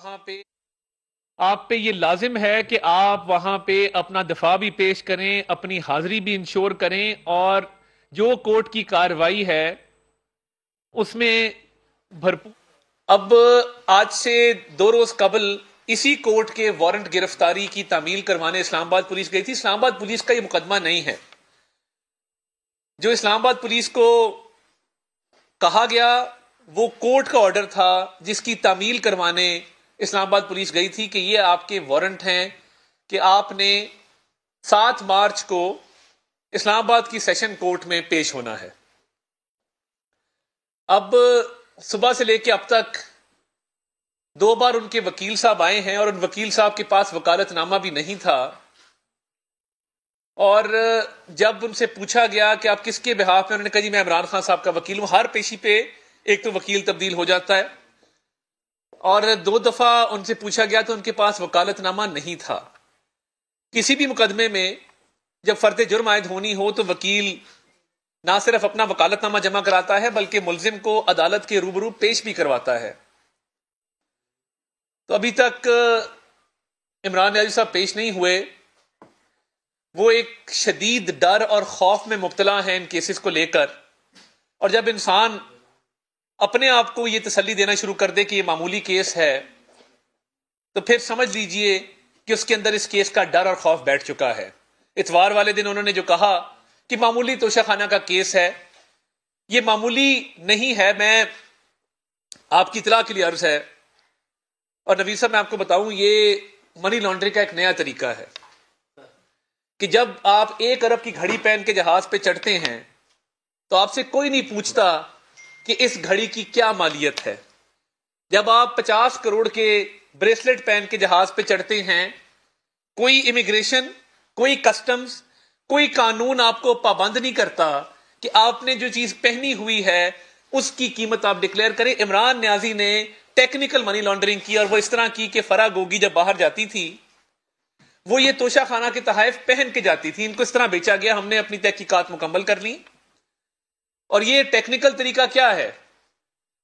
وہاں پہ آپ پہ یہ لازم ہے کہ آپ وہاں پہ اپنا دفاع بھی پیش کریں، اپنی حاضری بھی انشور کریں، اور جو کورٹ کی کارروائی ہے اس میں بھرپور. اب آج سے 2 روز قبل اسی کورٹ کے وارنٹ گرفتاری کی تعمیل کروانے اسلام آباد پولیس گئی تھی. اسلام آباد پولیس کا یہ مقدمہ نہیں ہے. جو اسلام آباد پولیس کو کہا گیا وہ کورٹ کا آرڈر تھا جس کی تعمیل کروانے اسلام آباد پولیس گئی تھی کہ یہ آپ کے وارنٹ ہیں کہ آپ نے 7 مارچ کو اسلام آباد کی سیشن کورٹ میں پیش ہونا ہے. اب صبح سے لے کے اب تک 2 بار ان کے وکیل صاحب آئے ہیں اور ان وکیل صاحب کے پاس وکالت نامہ بھی نہیں تھا. اور جب ان سے پوچھا گیا کہ آپ کس کے بہاف میں، انہوں نے کہا جی میں عمران خان صاحب کا وکیل ہوں. ہر پیشی پہ ایک تو وکیل تبدیل ہو جاتا ہے. اور 2 دفعہ ان سے پوچھا گیا تو ان کے پاس وکالت نامہ نہیں تھا. کسی بھی مقدمے میں جب فرد جرم عائد ہونی ہو تو وکیل نہ صرف اپنا وکالت نامہ جمع کراتا ہے بلکہ ملزم کو عدالت کے روبرو پیش بھی کرواتا ہے. تو ابھی تک عمران نیازی صاحب پیش نہیں ہوئے. وہ ایک شدید ڈر اور خوف میں مبتلا ہیں ان کیسز کو لے کر. اور جب انسان اپنے آپ کو یہ تسلی دینا شروع کر دے کہ یہ معمولی کیس ہے تو پھر سمجھ لیجئے کہ اس کے اندر اس کیس کا ڈر اور خوف بیٹھ چکا ہے. اتوار والے دن انہوں نے جو کہا کہ معمولی توشہ خانہ کا کیس ہے، یہ معمولی نہیں ہے. میں آپ کی اطلاع کے لیے عرض ہے، اور نوید صاحب میں آپ کو بتاؤں یہ منی لانڈرنگ کا ایک نیا طریقہ ہے کہ جب آپ 1 ارب کی گھڑی پہن کے جہاز پہ چڑھتے ہیں تو آپ سے کوئی نہیں پوچھتا کہ اس گھڑی کی کیا مالیت ہے. جب آپ 50 کروڑ کے بریسلٹ پہن کے جہاز پہ چڑھتے ہیں، کوئی امیگریشن، کوئی کسٹمز، کوئی قانون آپ کو پابند نہیں کرتا کہ آپ نے جو چیز پہنی ہوئی ہے اس کی قیمت آپ ڈکلیئر کریں. عمران نیازی نے ٹیکنیکل منی لانڈرنگ کی، اور وہ اس طرح کی کہ فرا گوگی جب باہر جاتی تھی وہ یہ توشہ خانہ کے تحائف پہن کے جاتی تھی. ان کو اس طرح بیچا گیا. ہم نے اپنی تحقیقات مکمل کر لی. اور یہ ٹیکنیکل طریقہ کیا ہے؟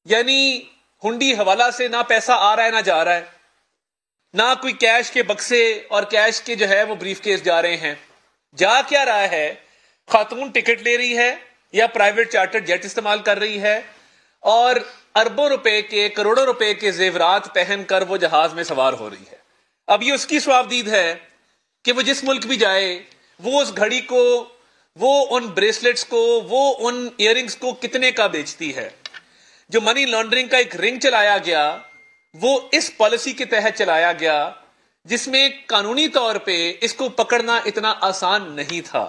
یعنی ہنڈی حوالہ سے نہ پیسہ آ رہا ہے نہ جا رہا ہے، نہ کوئی کیش کے بکسے اور کیش کے جو ہے وہ بریف کیس جا رہے ہیں. جا کیا رہا ہے؟ خاتون ٹکٹ لے رہی ہے یا پرائیویٹ چارٹر جیٹ استعمال کر رہی ہے اور اربوں روپے کے، کروڑوں روپے کے زیورات پہن کر وہ جہاز میں سوار ہو رہی ہے. اب یہ اس کی ثوابدید ہے کہ وہ جس ملک بھی جائے وہ اس گھڑی کو، وہ ان بریسلٹس کو، وہ ان ایئر رنگز کو کتنے کا بیچتی ہے. جو منی لانڈرنگ کا ایک رنگ چلایا گیا وہ اس پالیسی کے تحت چلایا گیا جس میں قانونی طور پہ اس کو پکڑنا اتنا آسان نہیں تھا.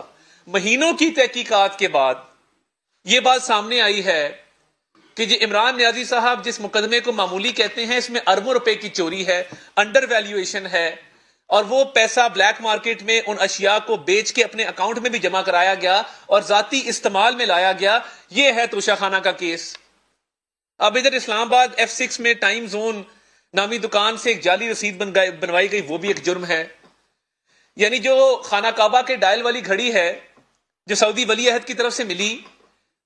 مہینوں کی تحقیقات کے بعد یہ بات سامنے آئی ہے کہ جی عمران نیازی صاحب جس مقدمے کو معمولی کہتے ہیں اس میں اربوں روپے کی چوری ہے، انڈر ویلیویشن ہے، اور وہ پیسہ بلیک مارکیٹ میں ان اشیاء کو بیچ کے اپنے اکاؤنٹ میں بھی جمع کرایا گیا اور ذاتی استعمال میں لایا گیا. یہ ہے توشہ خانہ کا کیس. اب ادھر اسلام آباد F6 میں ٹائم زون نامی دکان سے ایک جعلی رسید بنوائی گئی، وہ بھی ایک جرم ہے. یعنی جو خانہ کعبہ کے ڈائل والی گھڑی ہے جو سعودی ولی عہد کی طرف سے ملی،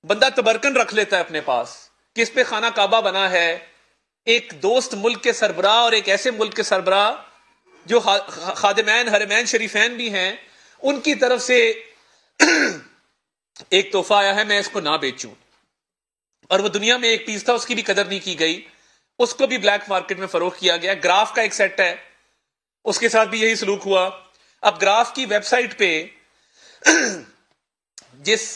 بندہ تبرکن رکھ لیتا ہے اپنے پاس کہ اس پہ خانہ کعبہ بنا ہے. ایک دوست ملک کے سربراہ اور ایک ایسے ملک کے سربراہ جو خادمین حرمین شریفین بھی ہیں، ان کی طرف سے ایک تحفہ آیا ہے میں اس کو نہ بیچوں. اور وہ دنیا میں ایک پیس تھا، اس کی بھی قدر نہیں کی گئی، اس کو بھی بلیک مارکیٹ میں فروخت کیا گیا. گراف کا ایک سیٹ ہے، اس کے ساتھ بھی یہی سلوک ہوا. اب گراف کی ویب سائٹ پہ جس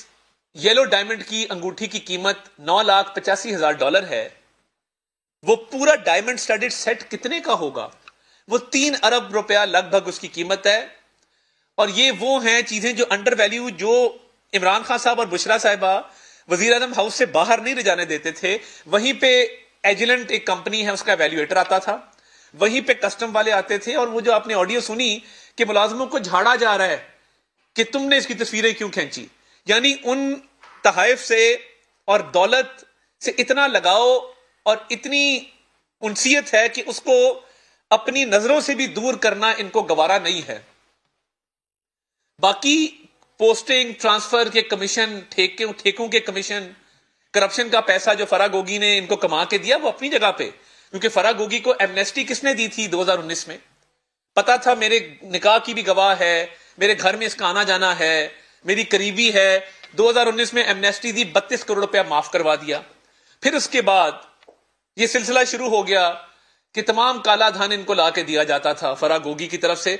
یلو ڈائمنڈ کی انگوٹھی کی قیمت $9,85,000 ہے، وہ پورا ڈائمنڈ سٹڈڈ سیٹ کتنے کا ہوگا؟ وہ 3 ارب روپیہ لگ بھگ اس کی قیمت ہے. اور یہ وہ ہیں چیزیں جو انڈر ویلیو، جو عمران خان صاحب اور بشرا صاحبہ وزیر اعظم ہاؤس سے باہر نہیں لے جانے دیتے تھے. وہیں پہ ایجلنٹ ایک کمپنی ہے، اس کا ویلیویٹر آتا تھا، وہیں پہ کسٹم والے آتے تھے. اور وہ جو آپ نے آڈیو سنی کہ ملازموں کو جھاڑا جا رہا ہے کہ تم نے اس کی تصویریں کیوں کھینچی، یعنی ان تحائف سے اور دولت سے اتنا لگاؤ اور اتنی انسیت ہے کہ اس کو اپنی نظروں سے بھی دور کرنا ان کو گوارا نہیں ہے. باقی پوسٹنگ، ٹرانسفر کے کمیشن، ٹھیکوں کے کمیشن، کرپشن کا پیسہ جو فرا گوگی نے ان کو کما کے دیا وہ اپنی جگہ پہ. کیونکہ فرا گوگی کو ایمنیسٹی کس نے دی تھی 2019 میں؟ پتا تھا میرے نکاح کی بھی گواہ ہے، میرے گھر میں اس کا آنا جانا ہے، میری قریبی ہے. 2019 میں ایمنیسٹی دی، 32 کروڑ روپیہ معاف کروا دیا. پھر اس کے بعد یہ سلسلہ شروع ہو گیا کہ تمام کالا دھن ان کو لا کے دیا جاتا تھا فرا گوگی کی طرف سے.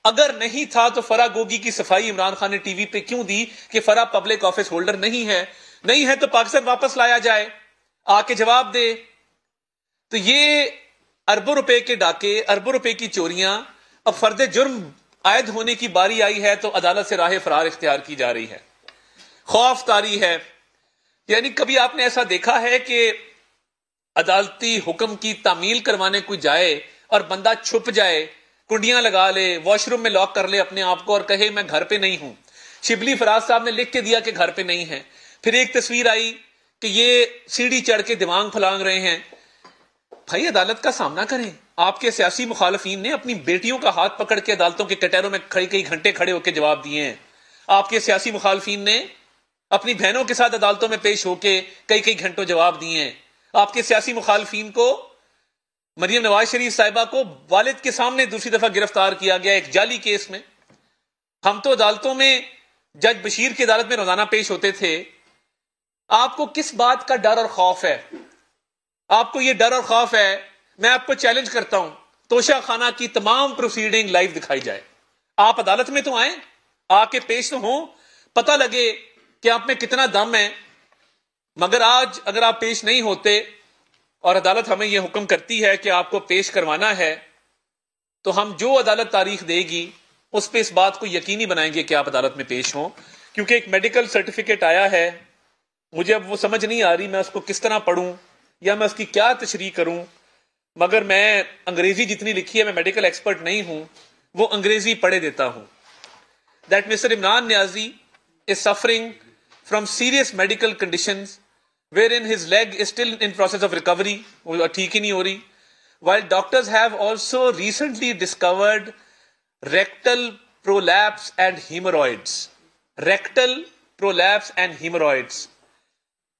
اگر نہیں تھا تو فرا گوگی کی صفائی عمران خان نے ٹی وی پہ کیوں دی کہ فرا پبلک آفس ہولڈر نہیں ہے تو پاکستان واپس لایا جائے، آ کے جواب دے. تو یہ اربوں روپے کے ڈاکے، اربوں روپے کی چوریاں، اب فرد جرم عائد ہونے کی باری آئی ہے تو عدالت سے راہ فرار اختیار کی جا رہی ہے. خوف طاری ہے. یعنی کبھی آپ نے ایسا دیکھا ہے کہ عدالتی حکم کی تعمیل کروانے کوئی جائے اور بندہ چھپ جائے، کنڈیاں لگا لے، واش روم میں لاک کر لے اپنے آپ کو اور کہے میں گھر پہ نہیں ہوں؟ شبلی فراز صاحب نے لکھ کے دیا کہ گھر پہ نہیں ہے. پھر ایک تصویر آئی کہ یہ سیڑھی چڑھ کے دیوانگ پھلانگ رہے ہیں. بھائی عدالت کا سامنا کریں. آپ کے سیاسی مخالفین نے اپنی بیٹیوں کا ہاتھ پکڑ کے عدالتوں کے کٹہروں میں کئی گھنٹے کھڑے ہو کے جواب دیے ہیں. آپ کے سیاسی مخالفین نے اپنی بہنوں کے ساتھ عدالتوں میں پیش ہو کے کئی گھنٹوں جواب دیے ہیں. آپ کے سیاسی مخالفین کو، مریم نواز شریف صاحبہ کو والد کے سامنے دوسری دفعہ گرفتار کیا گیا ایک جعلی کیس میں. ہم تو عدالتوں میں جج بشیر کی عدالت میں روزانہ پیش ہوتے تھے. آپ کو کس بات کا ڈر اور خوف ہے؟ آپ کو یہ ڈر اور خوف ہے؟ میں آپ کو چیلنج کرتا ہوں، توشہ خانہ کی تمام پروسیڈنگ لائیو دکھائی جائے. آپ عدالت میں تو آئیں، آ کے پیش تو ہوں، پتہ لگے کہ آپ میں کتنا دم ہے. مگر آج اگر آپ پیش نہیں ہوتے اور عدالت ہمیں یہ حکم کرتی ہے کہ آپ کو پیش کروانا ہے، تو ہم جو عدالت تاریخ دے گی اس پہ اس بات کو یقینی بنائیں گے کہ آپ عدالت میں پیش ہوں. کیونکہ ایک میڈیکل سرٹیفکیٹ آیا ہے، مجھے اب وہ سمجھ نہیں آ رہی میں اس کو کس طرح پڑھوں یا میں اس کی کیا تشریح کروں. مگر میں انگریزی جتنی لکھی ہے، میں میڈیکل ایکسپرٹ نہیں ہوں، وہ انگریزی پڑھے دیتا ہوں. That Mr. Imran Niazi is suffering from serious medical conditions wherein his leg is still in process of recovery, وہ ٹھیک ہی نہیں ہو رہی. While doctors have also recently discovered rectal prolapse and hemorrhoids. Rectal prolapse and hemorrhoids.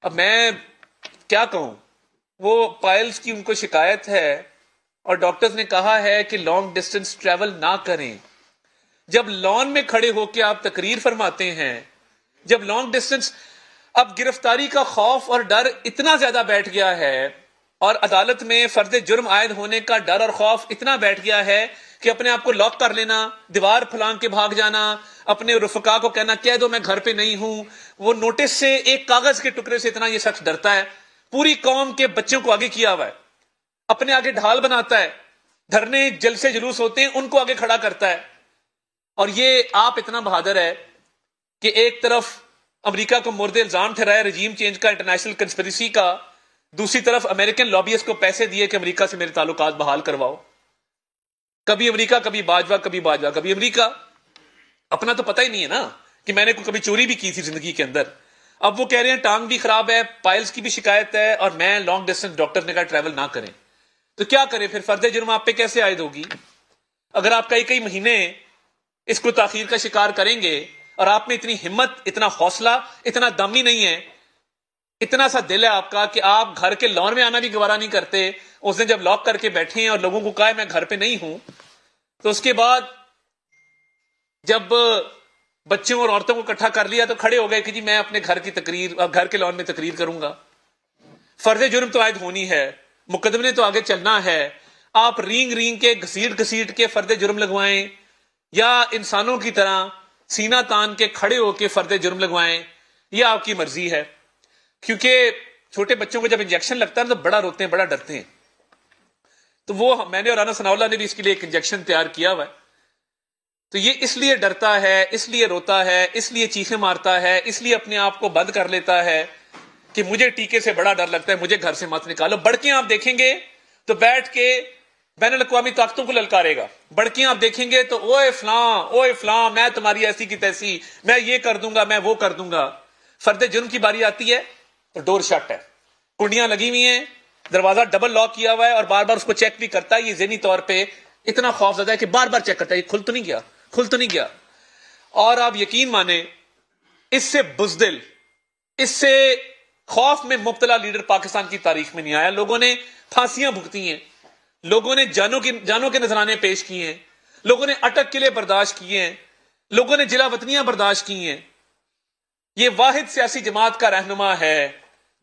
اب میں کیا کہوں، وہ piles کی ان کو شکایت ہے اور ڈاکٹرز نے کہا ہے کہ لانگ ڈسٹینس ٹریول نہ کریں. جب لان میں کھڑے ہو کے آپ تقریر فرماتے ہیں، جب لانگ ڈسٹینس، اب گرفتاری کا خوف اور ڈر اتنا زیادہ بیٹھ گیا ہے اور عدالت میں فرد جرم عائد ہونے کا ڈر اور خوف اتنا بیٹھ گیا ہے کہ اپنے آپ کو لاک کر لینا، دیوار پھلانگ کے بھاگ جانا، اپنے رفقا کو کہنا کہہ دو میں گھر پہ نہیں ہوں. وہ نوٹس سے، ایک کاغذ کے ٹکڑے سے اتنا یہ شخص ڈرتا ہے. پوری قوم کے بچوں کو آگے کیا ہوا ہے، اپنے آگے ڈھال بناتا ہے، دھرنے جلسے جلوس ہوتے ہیں ان کو آگے کھڑا کرتا ہے. اور یہ آپ اتنا بہادر ہے کہ ایک طرف امریکہ کو مورد الزام ٹھہرایا رجیم چینج کا، انٹرنیشنل کنسپریسی کا، دوسری طرف امریکن لابیز کو پیسے دیے کہ امریکہ سے میرے تعلقات بحال کرواؤ. کبھی امریکہ، کبھی باجوہ، کبھی باجوہ، کبھی امریکہ. اپنا تو پتہ ہی نہیں ہے نا کہ میں نے کبھی چوری بھی کی تھی زندگی کے اندر. اب وہ کہہ رہے ہیں ٹانگ بھی خراب ہے، پائلز کی بھی شکایت ہے اور میں لانگ ڈسٹینس، ڈاکٹر نے کہا ٹریول نہ کریں. تو کیا کریں پھر؟ فرد جرم آپ پہ کیسے عائد ہوگی اگر آپ کئی مہینے اس کو تاخیر کا شکار کریں گے اور آپ میں اتنی ہمت، اتنا حوصلہ، اتنا دم ہی نہیں ہے، اتنا سا دل ہے آپ کا کہ آپ گھر کے لان میں آنا بھی گوارا نہیں کرتے. اس نے جب لاک کر کے بیٹھے ہیں اور لوگوں کو کہا ہے میں گھر پہ نہیں ہوں، تو اس کے بعد جب بچوں اور عورتوں کو اکٹھا کر لیا تو کھڑے ہو گئے کہ جی میں اپنے گھر کی تقریر، گھر کے لان میں تقریر کروں گا. فرض جرم تو عائد ہونی ہے، مقدمے تو آگے چلنا ہے. آپ رینگ کے گھسیٹ کے فرد جرم لگوائیں یا انسانوں کی طرح سینہ تان کے کھڑے ہو کے فرد جرم لگوائیں، یہ آپ کی مرضی ہے. کیونکہ چھوٹے بچوں کو جب انجیکشن لگتا ہے تو بڑا روتے ہیں، بڑا ڈرتے ہیں. تو وہ میں نے اور رانا ثناء اللہ نے بھی اس کے لیے ایک انجیکشن تیار کیا ہوا ہے. تو یہ اس لیے ڈرتا ہے، اس لیے روتا ہے، اس لیے چیخیں مارتا ہے، اس لیے اپنے آپ کو بند کر لیتا ہے کہ مجھے ٹیکے سے بڑا ڈر لگتا ہے، مجھے گھر سے مت نکالو. بڑکیاں آپ دیکھیں گے تو بیٹھ کے بین الاقوامی طاقتوں کو للکارے گا. بڑکیاں آپ دیکھیں گے تو اوے فلاں میں تمہاری ایسی کی تیسی، میں یہ کر دوں گا، میں وہ کر دوں گا. فرد جرم کی باری آتی ہے تو ڈور شٹ ہے، کنڈیاں لگی ہوئی ہیں، دروازہ ڈبل لاک کیا ہوا ہے اور بار بار اس کو چیک بھی کرتا ہے. یہ ذہنی طور پہ اتنا خوف زدہ ہے کہ بار بار چیک کرتا ہے یہ کھل تو نہیں گیا. اور آپ یقین مانیں اس سے بزدل، اس سے خوف میں مبتلا لیڈر پاکستان کی تاریخ میں نہیں آیا. لوگوں نے پھانسیاں بھگتی ہیں, لوگوں نے جانوں کے نذرانے پیش کیے ہیں, لوگوں نے اٹک قلعے برداشت کیے ہیں, لوگوں نے جلا وطنیاں برداشت کی ہیں. یہ واحد سیاسی جماعت کا رہنما ہے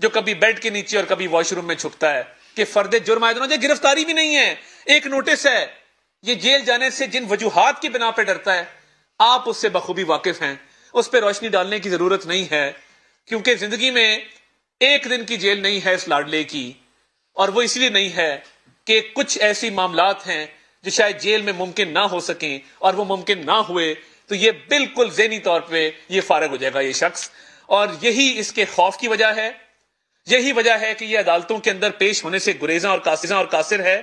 جو کبھی بیڈ کے نیچے اور کبھی واش روم میں چھپتا ہے کہ فرد جرم عائد ہونا. گرفتاری بھی نہیں ہے, ایک نوٹس ہے. یہ جیل جانے سے جن وجوہات کی بنا پہ ڈرتا ہے آپ اس سے بخوبی واقف ہیں, اس پہ روشنی ڈالنے کی ضرورت نہیں ہے, کیونکہ زندگی میں ایک دن کی جیل نہیں ہے اس لاڈلے کی. اور وہ اس لیے نہیں ہے کہ کچھ ایسی معاملات ہیں جو شاید جیل میں ممکن نہ ہو سکیں, اور وہ ممکن نہ ہوئے تو یہ بالکل ذہنی طور پہ یہ فارغ ہو جائے گا یہ شخص. اور یہی اس کے خوف کی وجہ ہے, یہی وجہ ہے کہ یہ عدالتوں کے اندر پیش ہونے سے گریزاں اور قاصر ہے.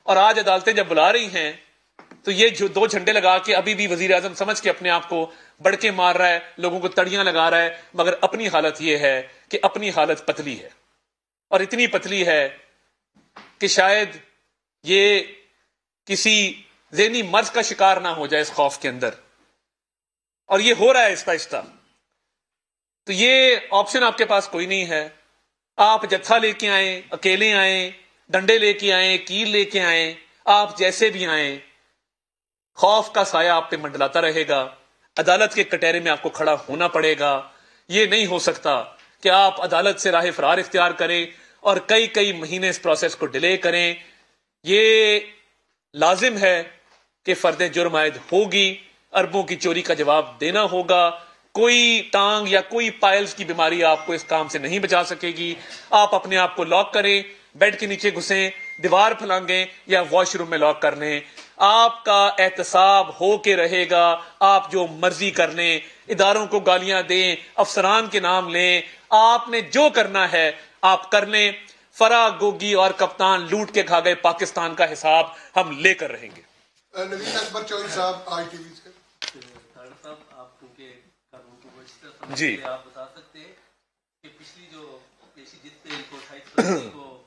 اور آج عدالتیں جب بلا رہی ہیں تو یہ جو دو جھنڈے لگا کے ابھی بھی وزیر اعظم سمجھ کے اپنے آپ کو بڑکے مار رہا ہے, لوگوں کو تڑیاں لگا رہا ہے, مگر اپنی حالت یہ ہے کہ اپنی حالت پتلی ہے, اور اتنی پتلی ہے کہ شاید یہ کسی ذہنی مرض کا شکار نہ ہو جائے اس خوف کے اندر. اور یہ ہو رہا ہے آہستہ آہستہ. تو یہ آپشن آپ کے پاس کوئی نہیں ہے. آپ جتھا لے کے آئیں, اکیلے آئیں, ڈنڈے لے کے آئیں, کیل لے کے آئیں, آپ جیسے بھی آئیں, خوف کا سایہ آپ پہ منڈلاتا رہے گا. عدالت کے کٹہرے میں آپ کو کھڑا ہونا پڑے گا. یہ نہیں ہو سکتا کہ آپ عدالت سے راہ فرار اختیار کریں اور کئی مہینے اس پروسیس کو ڈیلے کریں. یہ لازم ہے کہ فرد جرم عائد ہوگی, اربوں کی چوری کا جواب دینا ہوگا. کوئی ٹانگ یا کوئی پائلز کی بیماری آپ کو اس کام سے نہیں بچا سکے گی. آپ اپنے آپ کو لاک کریں, بیڈ کے نیچے گھسیں, دیوار پھلانگیں یا واش روم میں لاک کر لیں. آپ کا احتساب ہو کے رہے گا. آپ جو مرضی کر لیں, اداروں کو گالیاں دیں, افسران کے نام لیں, آپ نے جو کرنا ہے آپ کر لیں. فرا گوگی اور کپتان لوٹ کے کھا گئے پاکستان کا حساب ہم لے کر رہیں گے. نوید اکبر چودھری صاحب آئی ٹی وی سے. آپ کیونکہ قانون کو بچتے ہیں جی آپ بتا سکتے ہیں کہ پچھلی جو پیشی جت پہ ان کو 28 کو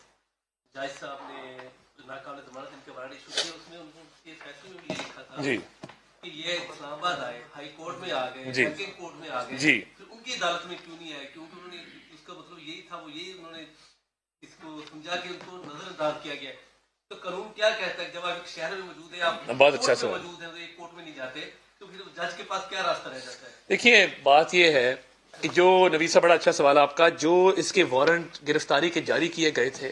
جج صاحب نے ناقابل ضمانت ان کے وارنٹ ایشو کیا, اس میں ان کے فیصلے میں بھی یہ لکھا تھا جی کہ یہ اسلام آباد آئے, ہائی کورٹ میں آ گئے, جی سیکنڈ کورٹ میں آ گئے, جی پھر ان کی عدالت میں کیوں نہیں آئے؟ کیونکہ انہوں نے اس کا مطلب یہی تھا, وہ یہی انہوں نے اس کو سمجھا کہ ان کو نظر انداز کیا گیا. تو قانون کیا کہتا ہے جب آپ ایک شہر میں موجود ہیں, آپ بہت اچھا کورٹ میں موجود ہیں, تو ایک کورٹ میں نہیں جاتے, تو پھر جج کے پاس کیا راستہ رہ جاتا ہے؟ دیکھیے بات یہ ہے کہ جو نوید صاحب بڑا اچھا سوال آپ کا, جو اس کے وارنٹ گرفتاری کے جاری کیے گئے تھے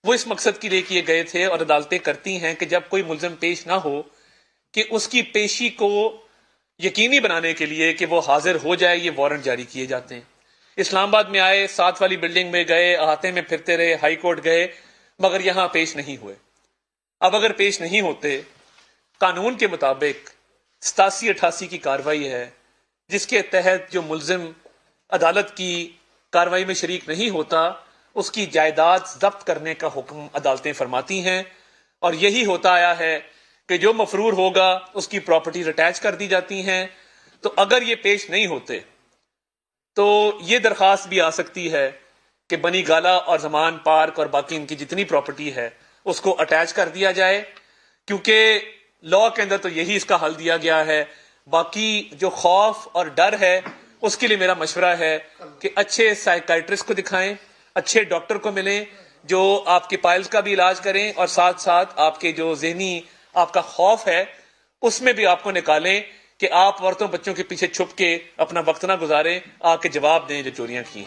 وہ اس مقصد کے لیے کیے گئے تھے, اور عدالتیں کرتی ہیں کہ جب کوئی ملزم پیش نہ ہو کہ اس کی پیشی کو یقینی بنانے کے لیے کہ وہ حاضر ہو جائے, یہ وارنٹ جاری کیے جاتے ہیں. اسلام آباد میں آئے, 7 والی بلڈنگ میں گئے, احاطے میں پھرتے رہے, ہائی کورٹ گئے, مگر یہاں پیش نہیں ہوئے. اب اگر پیش نہیں ہوتے, قانون کے مطابق 87-88 کی کاروائی ہے جس کے تحت جو ملزم عدالت کی کاروائی میں شریک نہیں ہوتا اس کی جائیداد ضبط کرنے کا حکم عدالتیں فرماتی ہیں. اور یہی ہوتا آیا ہے کہ جو مفرور ہوگا اس کی پراپرٹیز اٹیچ کر دی جاتی ہیں. تو اگر یہ پیش نہیں ہوتے تو یہ درخواست بھی آ سکتی ہے کہ بنی گالا اور زمان پارک اور باقی ان کی جتنی پراپرٹی ہے اس کو اٹیچ کر دیا جائے, کیونکہ لاء کے اندر تو یہی اس کا حل دیا گیا ہے. باقی جو خوف اور ڈر ہے اس کے لیے میرا مشورہ ہے کہ اچھے سائیکائٹرسٹ کو دکھائیں, اچھے ڈاکٹر کو ملیں جو آپ کے پائلز کا بھی علاج کریں, اور ساتھ ساتھ آپ کے جو ذہنی آپ کا خوف ہے اس میں بھی آپ کو نکالیں کہ آپ عورتوں بچوں کے پیچھے چھپ کے اپنا وقت نہ گزاریں, آ کے جواب دیں جو چوریاں کی.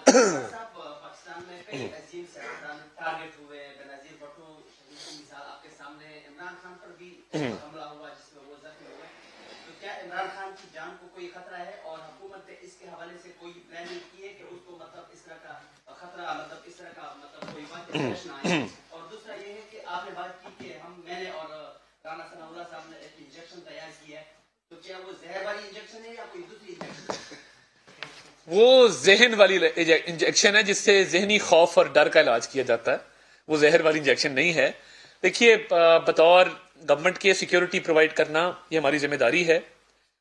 پاکستان میں کئی عظیم سیاستدان ٹارگٹ ہوئے, بنظیر بھٹو کی مثال آپ کے سامنے, عمران خان پر بھی حملہ ہوا جس میں وہ زخمی ہوئے. تو کیا عمران خان کی جان کو کوئی خطرہ ہے, اور حکومت نے اس کے حوالے سے کوئی پلاننگ کی ہے کہ اس کو مطلب اس طرح کا خطرہ, مطلب اس طرح کا مطلب کوئی بات پیش نہ آئے؟ اور دوسرا یہ ہے کہ آپ نے بات کی کہ میں نے اور رانا ثناء اللہ صاحب نے ایک انجیکشن تیار کیا ہے, تو کیا وہ زہر والی انجیکشن ہے یا کوئی دوسری انجیکشن ہے؟ وہ ذہن والی انجیکشن ہے جس سے ذہنی خوف اور ڈر کا علاج کیا جاتا ہے, وہ زہر والی انجیکشن نہیں ہے. دیکھیے بطور گورنمنٹ کے سیکیورٹی پرووائڈ کرنا یہ ہماری ذمہ داری ہے,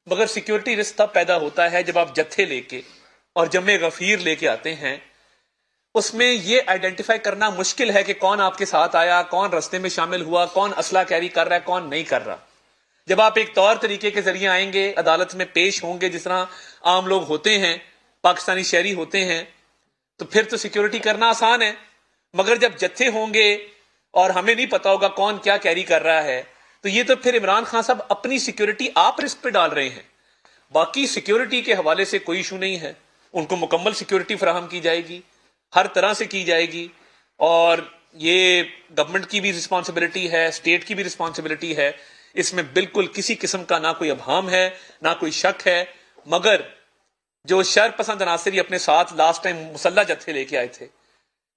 مگر سیکیورٹی رسک تب پیدا ہوتا ہے جب آپ جتھے لے کے اور جمع غفیر لے کے آتے ہیں. اس میں یہ آئیڈینٹیفائی کرنا مشکل ہے کہ کون آپ کے ساتھ آیا, کون رستے میں شامل ہوا, کون اسلحہ کیری کر رہا ہے, کون نہیں کر رہا. جب آپ ایک طور طریقے کے ذریعے آئیں گے, عدالت میں پیش ہوں گے جس طرح عام لوگ ہوتے ہیں, پاکستانی شہری ہوتے ہیں, تو پھر تو سیکیورٹی کرنا آسان ہے. مگر جب جتھے ہوں گے اور ہمیں نہیں پتا ہوگا کون کیا کیری کر رہا ہے, تو یہ تو پھر عمران خان صاحب اپنی سیکیورٹی آپ رسک پہ ڈال رہے ہیں. باقی سیکیورٹی کے حوالے سے کوئی ایشو نہیں ہے, ان کو مکمل سیکیورٹی فراہم کی جائے گی, ہر طرح سے کی جائے گی. اور یہ گورنمنٹ کی بھی رسپانسبلٹی ہے, اسٹیٹ کی بھی رسپانسبلٹی ہے, اس میں بالکل کسی قسم کا نہ کوئی ابہام ہے نہ کوئی شک ہے. مگر جو شر پسند عناصر یہ اپنے ساتھ لاسٹ ٹائم مسلح جتھے لے کے آئے تھے,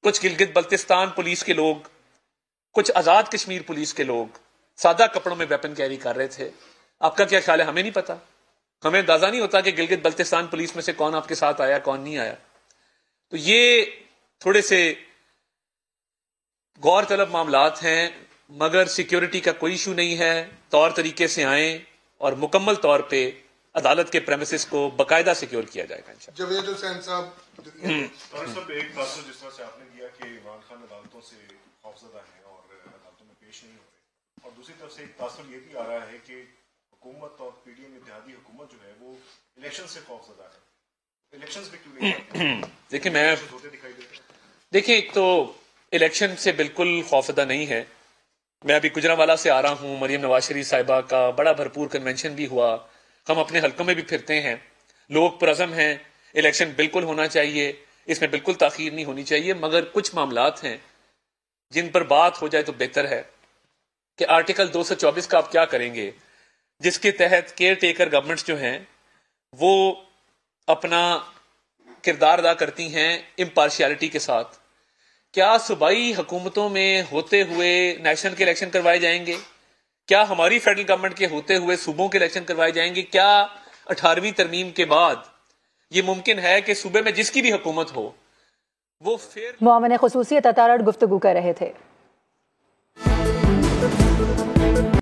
کچھ گلگت بلتستان پولیس کے لوگ, کچھ آزاد کشمیر پولیس کے لوگ سادہ کپڑوں میں ویپن کیری کر رہے تھے. آپ کا کیا خیال ہے؟ ہمیں نہیں پتا, ہمیں اندازہ نہیں ہوتا کہ گلگت بلتستان پولیس میں سے کون آپ کے ساتھ آیا کون نہیں آیا. تو یہ تھوڑے سے غور طلب معاملات ہیں, مگر سیکیورٹی کا کوئی ایشو نہیں ہے. طور طریقے سے آئیں اور مکمل طور پہ عدالت کے پریمیسز کو باقاعدہ سیکیور کیا جائے گا انشاءاللہ. جاوید حسین صاحب, صاحب ایک تاثر جس طرح سے آپ نے دیا کہ عمران خان عدالتوں سے خوفزدہ ہیں اور عدالتوں میں پیش نہیں ہو رہے, اور دوسری طرف سے ایک تاثر یہ بھی آ رہا ہے کہ حکومت اور پی ڈی ایم اتحادی حکومت جو ہے وہ الیکشن سے خوفزدہ ہے. الیکشنز میں کیوں نہیں دیکھیں میں ہوتے دکھائی دیتے ہیں؟ دیکھیں ایک تو الیکشن سے بالکل خوفزدہ نہیں ہے. میں ابھی گجرانوالا سے آ رہا ہوں, مریم نواز شریف صاحبہ کا بڑا بھرپور کنونشن بھی ہوا, ہم اپنے حلقوں میں بھی پھرتے ہیں, لوگ پرعزم ہیں, الیکشن بالکل ہونا چاہیے, اس میں بالکل تاخیر نہیں ہونی چاہیے. مگر کچھ معاملات ہیں جن پر بات ہو جائے تو بہتر ہے کہ آرٹیکل 224 کا آپ کیا کریں گے, جس کے تحت کیئر ٹیکر گورنمنٹس جو ہیں وہ اپنا کردار ادا کرتی ہیں امپارشیلٹی کے ساتھ. کیا صوبائی حکومتوں میں ہوتے ہوئے نیشنل کے الیکشن کروائے جائیں گے؟ کیا ہماری فیڈرل گورنمنٹ کے ہوتے ہوئے صوبوں کے الیکشن کروائے جائیں گے؟ کیا 18ویں ترمیم کے بعد یہ ممکن ہے کہ صوبے میں جس کی بھی حکومت ہو وہ پھر معاون خصوصی عطا تارڑ گفتگو کر رہے تھے.